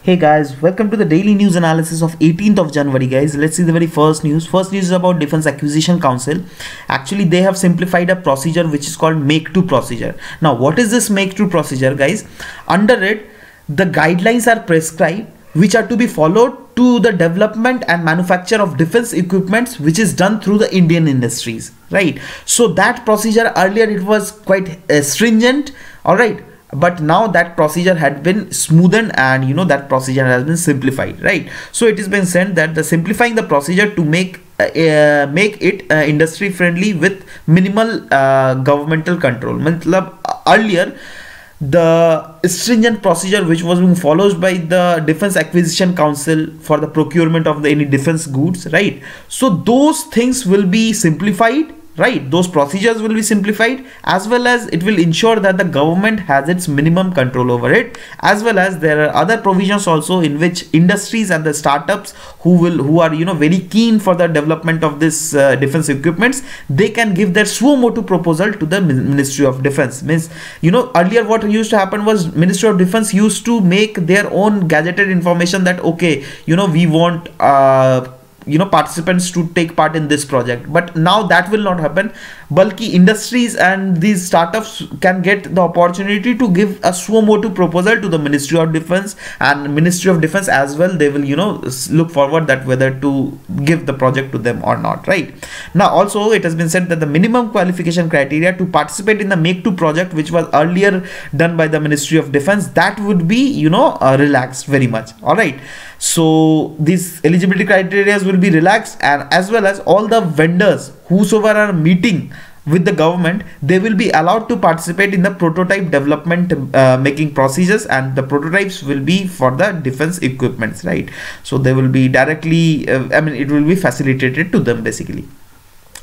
Hey guys, welcome to the daily news analysis of 18th of January guys. Let's see the very first news. First news is about Defense Acquisition Council. Actually, they have simplified a procedure which is called make-to procedure. Now, what is this make-to procedure guys? Under it, the guidelines are prescribed which are to be followed to the development and manufacture of defense equipments which is done through the Indian industries, right? So that procedure earlier it was quite stringent, all right? But now that procedure had been smoothened and that procedure has been simplified, right? So it has been said that the simplifying the procedure to make it industry friendly with minimal governmental control. Earlier the stringent procedure which was being followed by the Defense Acquisition Council for the procurement of any defense goods, right? So those things will be simplified, right? Those procedures will be simplified, as well as it will ensure that the government has its minimum control over it, as well as there are other provisions also in which industries and the startups who are very keen for the development of this defense equipments, they can give their suo motu proposal to the Ministry of Defense. Means earlier what used to happen was Ministry of Defense used to make their own gazetted information that okay, we want participants to take part in this project, but now that will not happen. Bulky industries and these startups can get the opportunity to give a suo motu proposal to the Ministry of Defense, and Ministry of Defense as well, they will look forward that whether to give the project to them or not, right? Now also it has been said that the minimum qualification criteria to participate in the make-to project which was earlier done by the Ministry of Defense, that would be relaxed very much, all right? So these eligibility criteria will be relaxed, and as well as all the vendors whosoever are meeting with the government, they will be allowed to participate in the prototype development making procedures, and the prototypes will be for the defense equipments, right? So they will be directly it will be facilitated to them basically.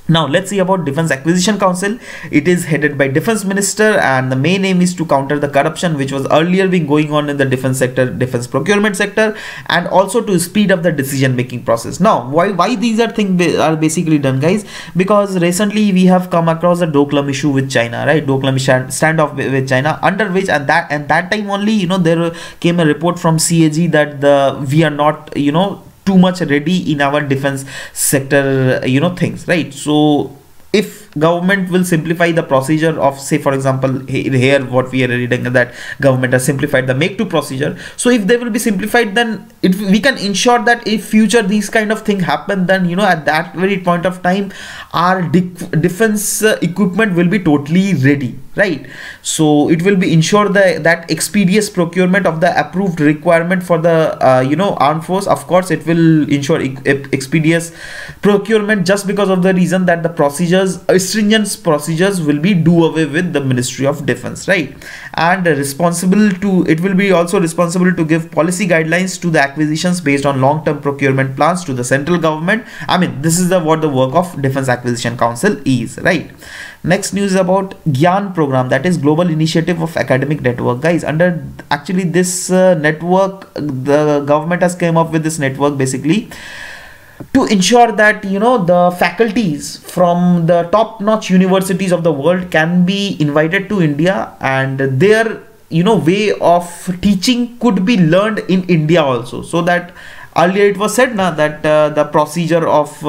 Now let's see about Defense Acquisition Council. It is headed by Defense Minister, and the main aim is to counter the corruption which was earlier being going on in the defense sector, defense procurement sector, and also to speed up the decision making process. Now why these things are basically done guys? Because recently we have come across the Doklam issue with China, right? Doklam standoff with China, under which and that time only there came a report from CAG that we are not too much ready in our defense sector things, right? So if government will simplify the procedure of, say for example, here what we are reading that government has simplified the make-to procedure. So if they will be simplified, then we can ensure that if future these kind of thing happen, then at that very point of time our defense equipment will be totally ready, right? So it will be ensure that expeditious procurement of the approved requirement for the armed force. Of course it will ensure expeditious procurement, just because of the reason that the procedures, stringent procedures, will be do away with the Ministry of Defense, right? And it will be also responsible to give policy guidelines to the acquisitions based on long-term procurement plans to the central government. This is what the work of Defense Acquisition Council is, right? Next news is about GIAN program, that is Global Initiative of Academic Network guys. Under actually this network, the government has came up with this network basically to ensure that the faculties from the top-notch universities of the world can be invited to India, and their way of teaching could be learned in India also. So that earlier it was said that the procedure of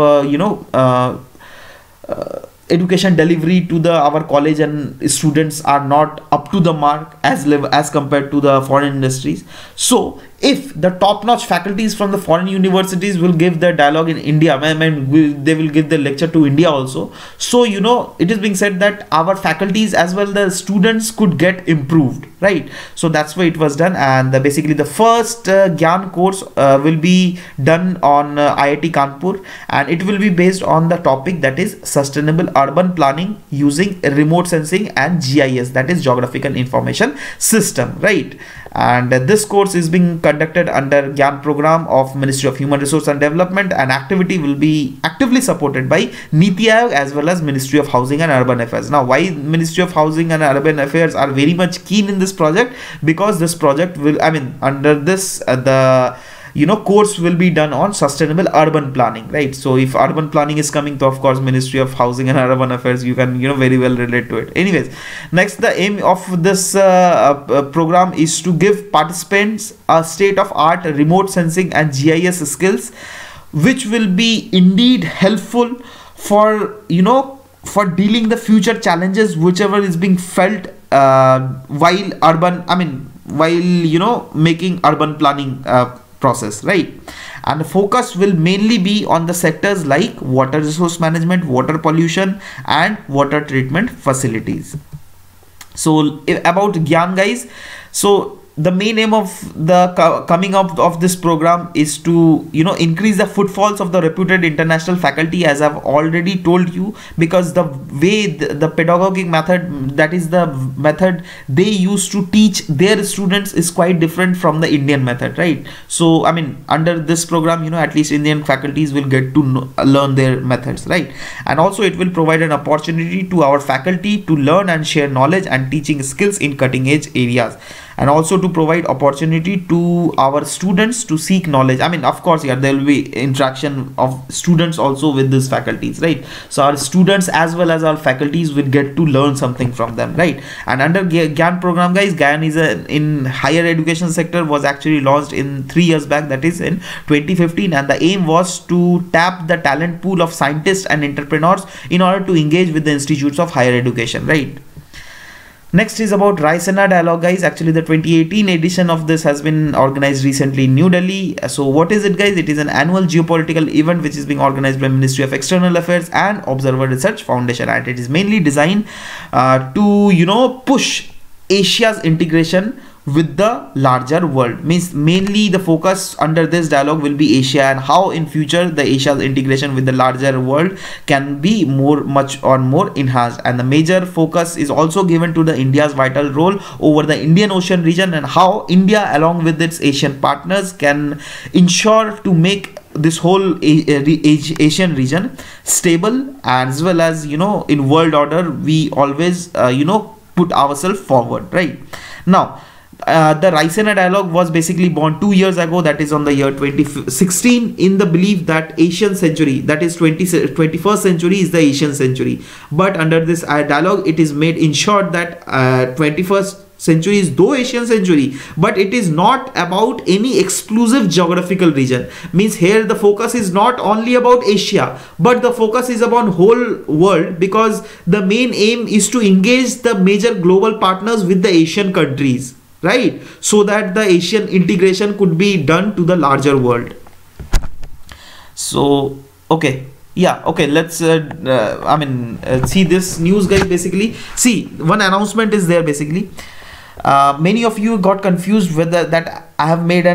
education delivery to our college and students are not up to the mark as compared to the foreign industries. So if the top-notch faculties from the foreign universities will give their dialogue in India, they will give the lecture to India also. So it is being said that our faculties as well the students could get improved, right? So that's why it was done, and basically the first GIAN course will be done on IIT Kanpur, and it will be based on the topic that is sustainable urban planning using remote sensing and GIS, that is Geographic Information System, right? And this course is being conducted under GIAN program of Ministry of Human Resource and Development, and activity will be actively supported by Niti Aayog as well as Ministry of Housing and Urban Affairs. Now why Ministry of Housing and Urban Affairs are very much keen in this project? Because this project will under this course will be done on sustainable urban planning, right? So if urban planning is coming to, of course, Ministry of Housing and Urban Affairs, you can very well relate to it. Anyways, next, the aim of this program is to give participants a state-of-art remote sensing and GIS skills, which will be indeed helpful for for dealing the future challenges whichever is being felt while making urban planning process, right? And the focus will mainly be on the sectors like water resource management, water pollution, and water treatment facilities. So about GIAN, guys, so the main aim of the coming up of this program is to increase the footfalls of the reputed international faculty, as I've already told you, because the way the pedagogic method, that is the method they use to teach their students, is quite different from the Indian method, right? So under this program, at least Indian faculties will get to learn their methods, right? And also it will provide an opportunity to our faculty to learn and share knowledge and teaching skills in cutting edge areas, and also to provide opportunity to our students to seek knowledge. Of course, yeah, there will be interaction of students also with these faculties, right? So our students as well as our faculties will get to learn something from them, right? And under GIAN program, guys, GIAN is in higher education sector, was actually launched in 3 years back, that is in 2015, and the aim was to tap the talent pool of scientists and entrepreneurs in order to engage with the institutes of higher education, right? Next is about Raisina Dialogue, guys. Actually, the 2018 edition of this has been organized recently in New Delhi. So what is it, guys? It is an annual geopolitical event which is being organized by Ministry of External Affairs and Observer Research Foundation, and it is mainly designed to push Asia's integration with the larger world. Means mainly the focus under this dialogue will be Asia, and how in future the Asia's integration with the larger world can be much more enhanced. And the major focus is also given to the India's vital role over the Indian Ocean region, and how India along with its Asian partners can ensure to make this whole Asian region stable, as well as in world order we always put ourselves forward, right? Now the Raisina Dialogue was basically born 2 years ago, that is on the year 2016, in the belief that Asian century, that is 21st century, is the Asian century. But under this dialogue, it is made in short that 21st century is though Asian century, but it is not about any exclusive geographical region. Means here the focus is not only about Asia, but the focus is upon whole world, because the main aim is to engage the major global partners with the Asian countries, right? So that the Asian integration could be done to the larger world. So okay, yeah, okay, let's see this news, guys. Basically, see, one announcement is there. Basically, many of you got confused whether that I have made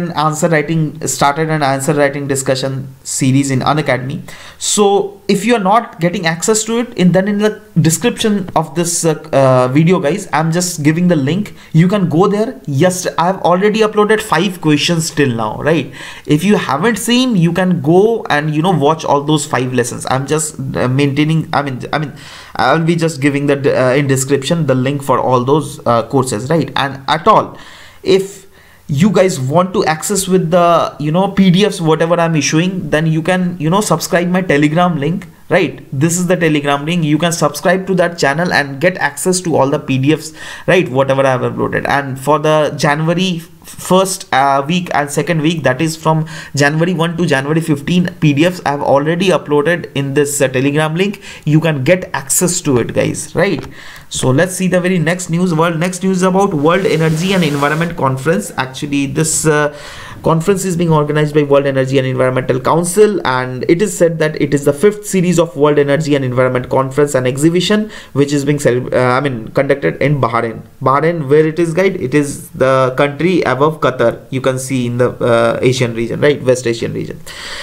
started an answer writing discussion series in Unacademy. So if you are not getting access to it, then in the description of this video, guys, I'm just giving the link. You can go there. Yes, I have already uploaded 5 questions till now, right? If you haven't seen, you can go and watch all those 5 lessons. I'm just maintaining. I'll be just giving the in description the link for all those courses, right? And at all, if you guys want to access with the PDFs whatever I'm issuing, then you can subscribe my Telegram link, right? This is the Telegram link. You can subscribe to that channel and get access to all the PDFs, right, whatever I have uploaded. And for the January 1st week and 2nd week, that is from January 1 to January 15, PDFs I have already uploaded in this Telegram link. You can get access to it, guys, right? So let's see the very next news. Next news is about World Energy and Environment Conference. Actually, this conference is being organized by World Energy and Environmental Council, and it is said that it is the 5th series of World Energy and Environment Conference and exhibition, which is being conducted in Bahrain. Bahrain, where it is, guys? It is the country above Qatar. You can see in the Asian region, right? West Asian region.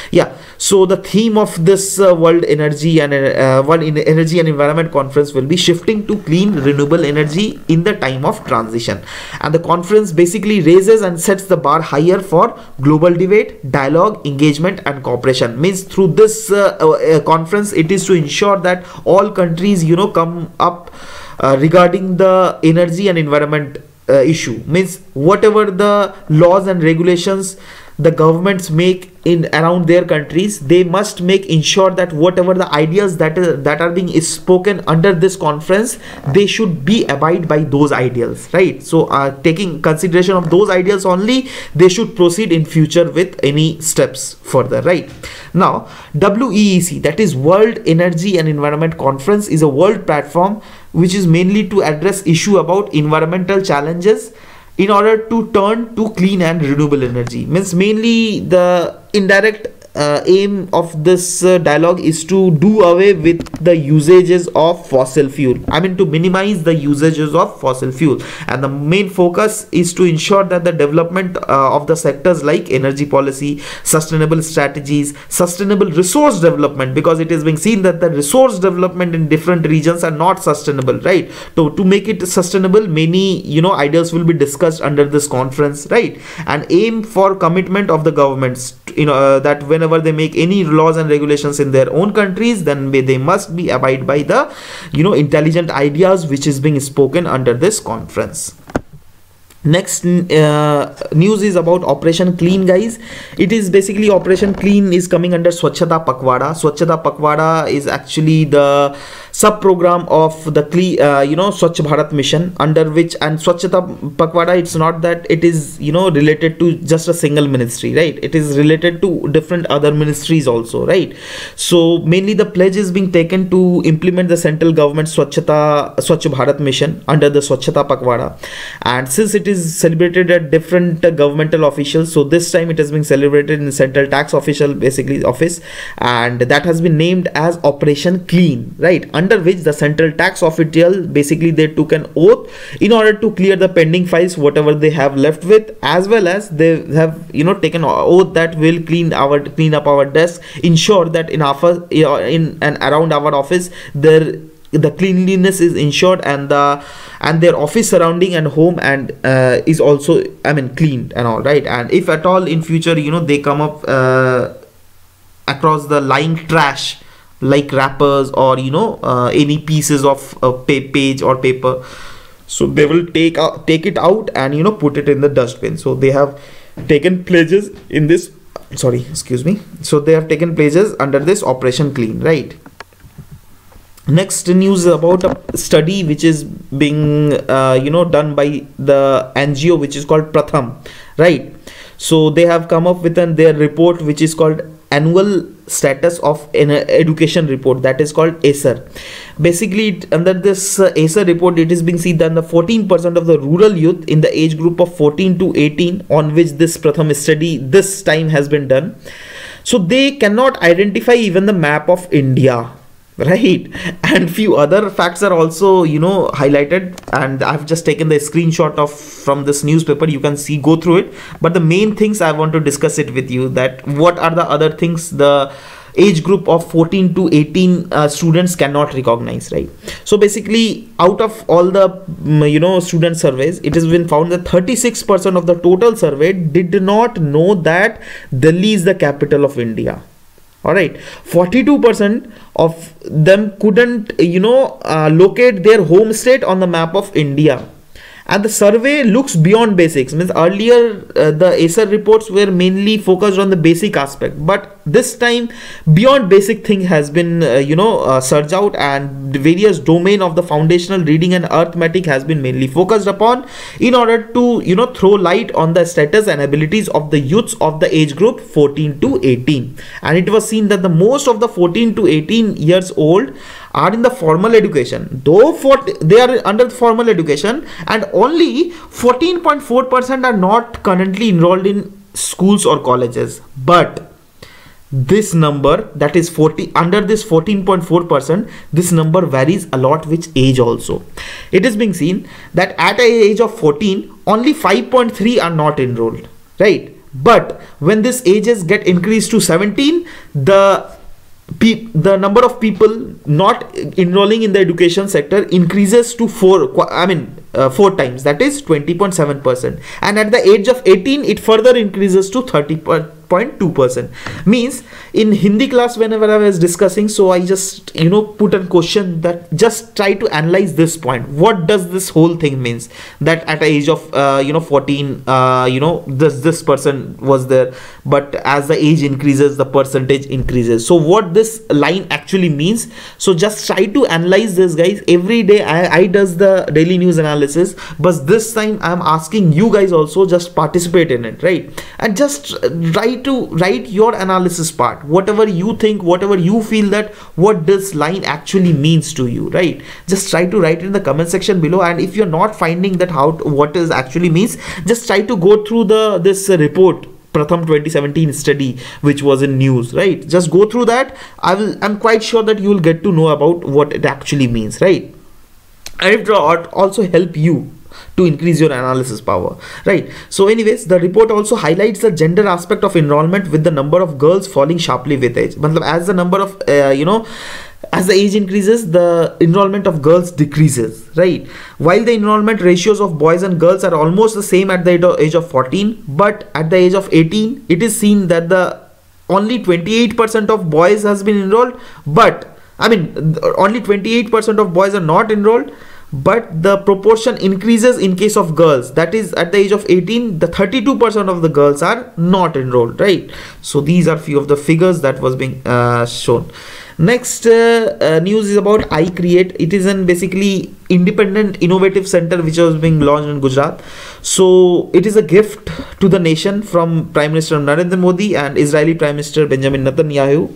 Yeah. So the theme of this World Energy and Environment Conference will be shifting to clean renewable energy in the time of transition. And the conference basically raises and sets the bar higher for global debate, dialogue, engagement, and cooperation. Means through this conference, it is to ensure that all countries come up regarding the energy and environment issue. Means whatever the laws and regulations the governments make in around their countries, they must ensure that whatever the ideas that are being spoken under this conference, they should be abide by those ideals, right? So taking consideration of those ideas only, they should proceed in future with any steps further, right? Now WEEC, that is World Energy and Environment Conference, is a world platform which is mainly to address issue about environmental challenges in order to turn to clean and renewable energy. Means mainly the indirect aim of this dialogue is to do away with the usages of fossil fuel. I mean, to minimize the usages of fossil fuel, and the main focus is to ensure that the development of the sectors like energy policy, sustainable strategies, sustainable resource development, because it is being seen that the resource development in different regions are not sustainable, right? To make it sustainable, many ideas will be discussed under this conference, right? And aim for commitment of the governments, that whenever they make any laws and regulations in their own countries, then they must be abide by the intelligent ideas which is being spoken under this conference. Next news is about Operation Clean, guys. It is basically Operation Clean is coming under Swachhata Pakhwada. Swachhata Pakhwada is actually the sub program of the Swachh Bharat mission, under which, and Swachhata Pakhwada, it's not that it is related to just a single ministry, right? It is related to different other ministries also, right? So mainly the pledge is being taken to implement the central government Swachh Bharat mission under the Swachhata Pakhwada, and since it is celebrated at different governmental officials, so this time it has been celebrated in central tax official office, and that has been named as Operation Clean, right? Under which the central tax official, basically they took an oath in order to clear the pending files whatever they have left with, as well as they have taken an oath that will clean up our desk, ensure that in and around our office the cleanliness is ensured, and their office surrounding and home and is also cleaned and all, right? And if at all in future they come up across the lying trash like wrappers or any pieces of page or paper, so they will take it out and put it in the dustbin. So they have taken pledges in this, so they have taken pledges under this Operation Clean, right? Next news about a study which is being done by the NGO which is called Pratham, right? So they have come up with their report which is called Annual Status of Education Report, that is called ACER. Basically under this ACER report, it is being seen that the 14% of the rural youth in the age group of 14 to 18 on which this Pratham study this time has been done, so they cannot identify even the map of India, right? And few other facts are also highlighted, and I've just taken the screenshot from this newspaper. You can go through it, but the main things I want to discuss it with you, that what are the other things the age group of 14 to 18 students cannot recognize, right? So basically out of all the student surveys, it has been found that 36% of the total survey did not know that Delhi is the capital of India. All right, 42% of them couldn't locate their home state on the map of India. And the survey looks beyond basics. Means earlier the ACER reports were mainly focused on the basic aspect, but this time beyond basic thing has been searched out, and the various domain of the foundational reading and arithmetic has been mainly focused upon in order to throw light on the status and abilities of the youths of the age group 14 to 18. And it was seen that the most of the 14 to 18 years old are in the formal education, though they are under formal education, and only 14.4% are not currently enrolled in schools or colleges. But this number, that is under this 14.4%, this number varies a lot with age also. It is being seen that at the age of 14 only 5.3 are not enrolled, right? But when this ages get increased to 17, the number of people not enrolling in the education sector increases to 4 times, that is 20.7%, and at the age of 18 it further increases to 30.3%. 0.2%. Means in Hindi class, whenever I was discussing, so I just put a question that just try to analyze this point. What does this whole thing means? That at the age of 14, this person was there, but as the age increases, the percentage increases. So what this line actually means? So just try to analyze this, guys. Every day I does the daily news analysis, but this time I'm asking you guys also just participate in it, right? And just write your analysis part, whatever you think, whatever you feel that what this line actually means to you, right? Just try to write in the comment section below. And if you're not finding that what is actually means, just try to go through this report, Pratham 2017 study, which was in news, right? Just go through that. I'm quite sure that you will get to know about what it actually means, right? And it will also help you to increase your analysis power, right? So anyways, the report also highlights the gender aspect of enrollment, with the number of girls falling sharply with age. As the number of as the age increases, the enrollment of girls decreases, right? While the enrollment ratios of boys and girls are almost the same at the age of 14, but at the age of 18, it is seen that only 28% of boys has been enrolled, but only 28% of boys are not enrolled, but the proportion increases in case of girls. That is, at the age of 18, the 32% of the girls are not enrolled, right? So these are few of the figures that was being shown. Next news is about iCreate. It is an basically independent innovative center which was being launched in Gujarat. So it is a gift to the nation from Prime Minister Narendra Modi and Israeli Prime Minister Benjamin Netanyahu.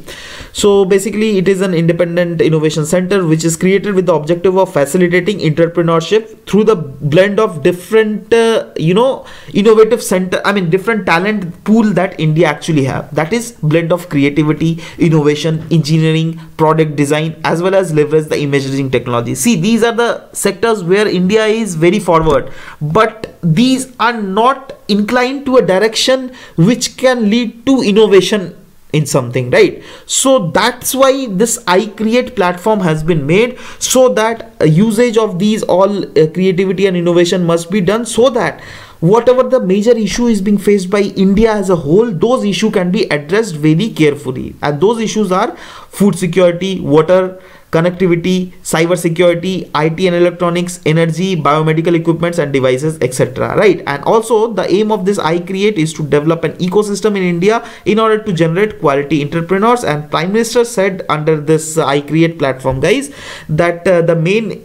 So basically it is an independent innovation center which is created with the objective of facilitating entrepreneurship through the blend of different innovative center, different talent pool that India actually have. That is blend of creativity, innovation, engineering, product design, as well as leverage the imaging technology. See, these are the sectors where India is very forward, but these are not inclined to a direction which can lead to innovation in something, right? So that's why this iCreate platform has been made, so that usage of these all creativity and innovation must be done, so that whatever the major issue is being faced by India as a whole, those issues can be addressed very carefully. And those issues are food security, water, connectivity, cyber security, IT and electronics, energy, biomedical equipments and devices, etc. Right? And also the aim of this iCreate is to develop an ecosystem in India in order to generate quality entrepreneurs. And Prime Minister said under this iCreate platform, guys, that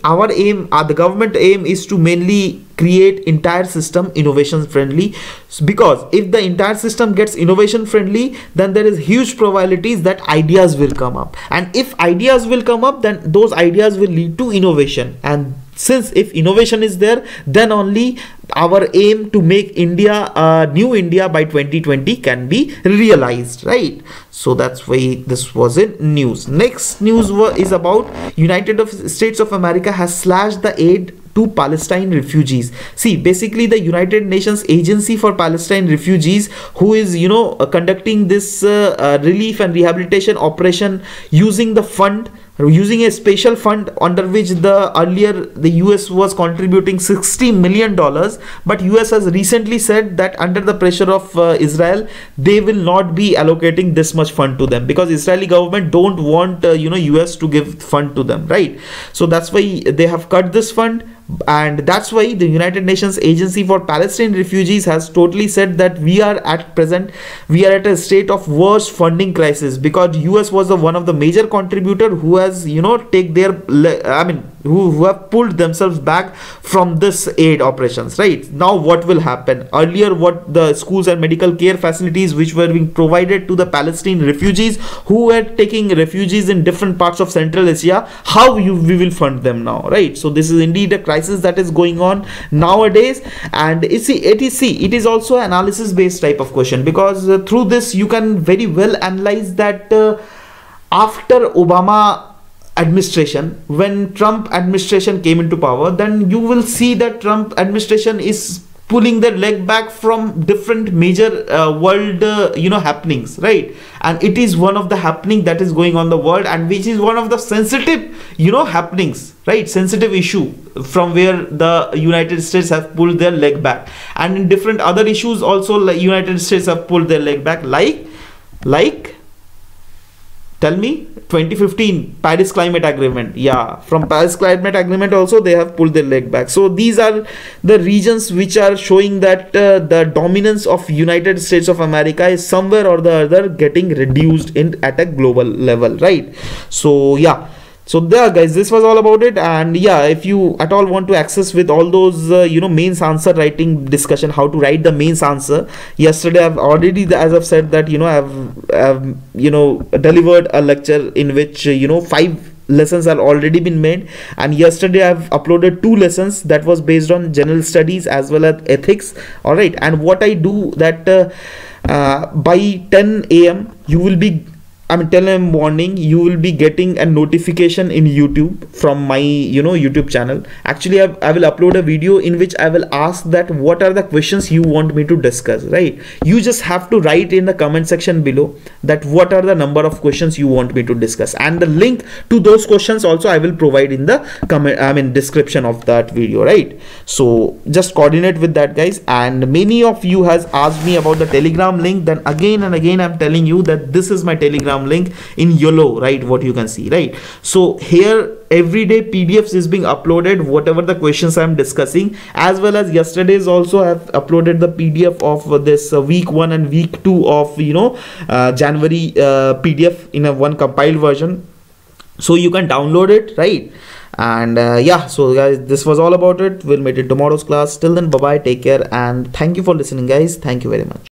our aim, the government aim is to mainly create entire system innovation friendly, because if the entire system gets innovation friendly, then there is huge probabilities that ideas will come up, and if ideas will come up, then those ideas will lead to innovation. And since if innovation is there, then only our aim to make India new India by 2020 can be realized, right? So that's why this was in news. Next news is about United States of America has slashed the aid to Palestine refugees. See, basically the United Nations Agency for Palestine Refugees, who is conducting this relief and rehabilitation operation using a special fund under which earlier the US was contributing $60 million, but US has recently said that under the pressure of Israel, they will not be allocating this much fund to them, because Israeli government don't want US to give fund to them, right? So that's why they have cut this fund. And that's why the United Nations Agency for Palestine Refugees has totally said that we are at a state of worst funding crisis, because US was one of the major contributor who has who have pulled themselves back from this aid operations, right? Now what will happen? Earlier, what the schools and medical care facilities which were being provided to the Palestinian refugees who were taking refugees in different parts of Central Asia, we will fund them now, right? So this is indeed a crisis that is going on nowadays. And it is also an analysis based type of question, because through this you can very well analyze that after Obama administration, when Trump administration came into power, then you will see that Trump administration is pulling their leg back from different major world happenings, right? And it is one of the happening that is going on the world, and which is one of the sensitive happenings, right? Sensitive issue from where the United States have pulled their leg back. And in different other issues also, like United States have pulled their leg back, like Like, tell me, 2015 Paris Climate Agreement. Yeah, from Paris Climate Agreement also they have pulled their leg back. So these are the regions which are showing that the dominance of United States of America is somewhere or the other getting reduced in at a global level, right? So yeah. So there guys, this was all about it. And yeah, if you at all want to access with all those mains answer writing discussion, how to write the mains answer, yesterday I've already, as I've said, that I've delivered a lecture in which 5 lessons are already been made, and yesterday I've uploaded 2 lessons that was based on general studies as well as ethics. All right, and what I do that by 10 a.m. you will be, 10 a.m. morning, you will be getting a notification in YouTube from my YouTube channel. Actually, I will upload a video in which I will ask that what are the questions you want me to discuss, right? You just have to write in the comment section below that what are the number of questions you want me to discuss, and the link to those questions also I will provide in the comment description of that video, right? So just coordinate with that, guys. And many of you has asked me about the Telegram link. Then again and again I'm telling you that this is my Telegram link in yellow, right? What you can see, right? So here everyday PDFs is being uploaded, whatever the questions I'm discussing, as well as yesterday's also I have uploaded the PDF of this week 1 and week 2 of January PDF in a one compiled version, so you can download it, right? And yeah, so guys, this was all about it. We'll meet in tomorrow's class. Till then, bye bye, take care, and thank you for listening, guys. Thank you very much.